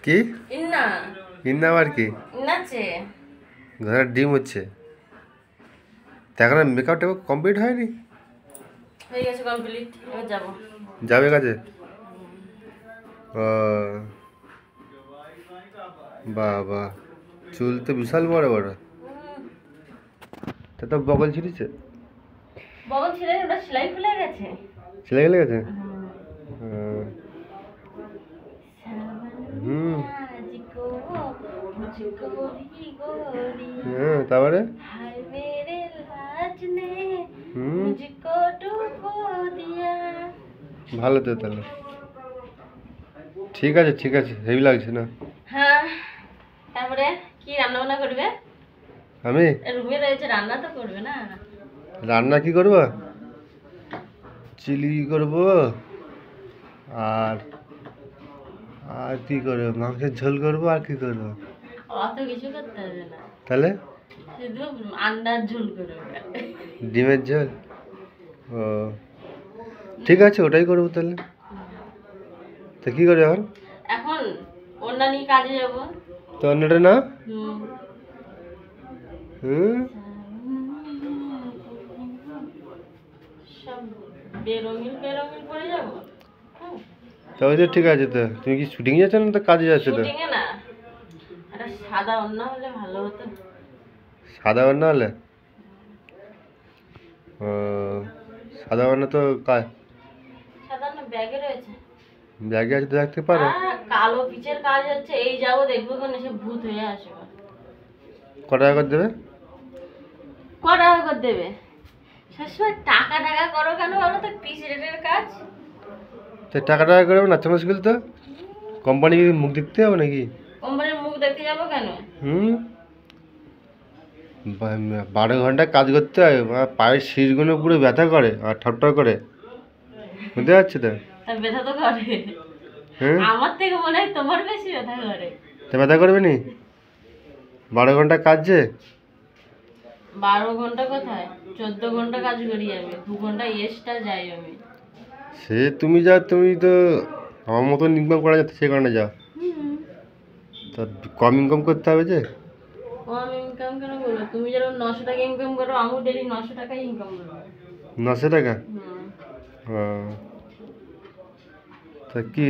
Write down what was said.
কি ইন্না ইন্না আবার কি ইন্নাছে ঘরের ডিম হচ্ছে তা এখন মেকআপ টেকআপ কমপ্লিট হয়নি হয়ে গেছে কমপ্লিট এবার যাবো যাবে কাজে ও বাহ বাহ চুল তো বিশাল বড় বড় তা তো বগল ছিঁড়েছে বগল ছিঁড়ে ওটা সেলাই খুলে গেছে ছেলে গেলে গেছে হুম मुझको मुझको भी गोरी হ্যাঁ তারপরে हाय मेरे लाज ने হুম मुझको डुबो दिया ভালো তো তাহলে ঠিক আছে হেভি লাগছে না হ্যাঁ তারপরে কি রান্না বান্না করবে আমি রুমে রয়েছে রান্না তো করবে না রান্না কি করবো চিলি করবো আর আর কি করবো মাংসের ঝোল করবো আর কি করবো অত কিছু করতে হবে না তাহলে শুধু আন্ডার ঝোল করবে ডিমের ঝোল ও ঠিক আছে ওটাই করবো তাহলে তা কী করবে এখন এখন অন্যান্য কাজে যাব তো অন্যটা না হুম হুম সব বেরঙিন বেরঙিন করে যাবো তবে তো ঠিক আছে তো তুমি কি শুটিং যাচ্ছ না তো কাজে যাচ্ছ তো শুটিংয়ে না একটা সাদা অন্য হলে ভালো হতো সাদা বান্না হলে ও সাদা বান্না তো সাদা না ব্যাগে রয়েছে ব্যাগে আছে তো রাখতে পারো কালো পিচের কাজ হচ্ছে এই যাবো দেখবো কেন সে ভূত হয়ে আসবে ক টাকা করে দেবে ক টাকা করে দেবে সবসময় টাকা টাকা করো কেন বলো তো পিস রেটের কাজ তো টাকা টাকা করে নাচা মুশকিল তো কোম্পানি মুখ দেখতে হবে নাকি কোম্পানির মুখ দেখতে যাবো কেন হুম 12 ঘন্টা কাজ করতে হয় পায়ের শীষগুলো পুরো ব্যথা করে আর ঠপঠপ করে বুঝতে পারছি তো তার ব্যথা তো করে হ্যাঁ আমার থেকে মনে হয় তোমার বেশি ব্যথা করে তা ব্যথা করবে নি 12 ঘন্টা কাজ যে 12 ঘন্টা কোথায় 14 ঘন্টা কাজ করি আমি 2 ঘন্টা এক্সট্রা যাই আমি সে তুমি তো আমার মতন ইনকাম করা যাচ্ছে সে কারণে যাও তা কম ইনকাম করতে হবে যে কম ইনকাম কেন করবো তুমি যেরকম 900 টাকা ইনকাম করো আমি ডেলি 900 টাকাই ইনকাম করবো 900 টাকা হুম ও তা কি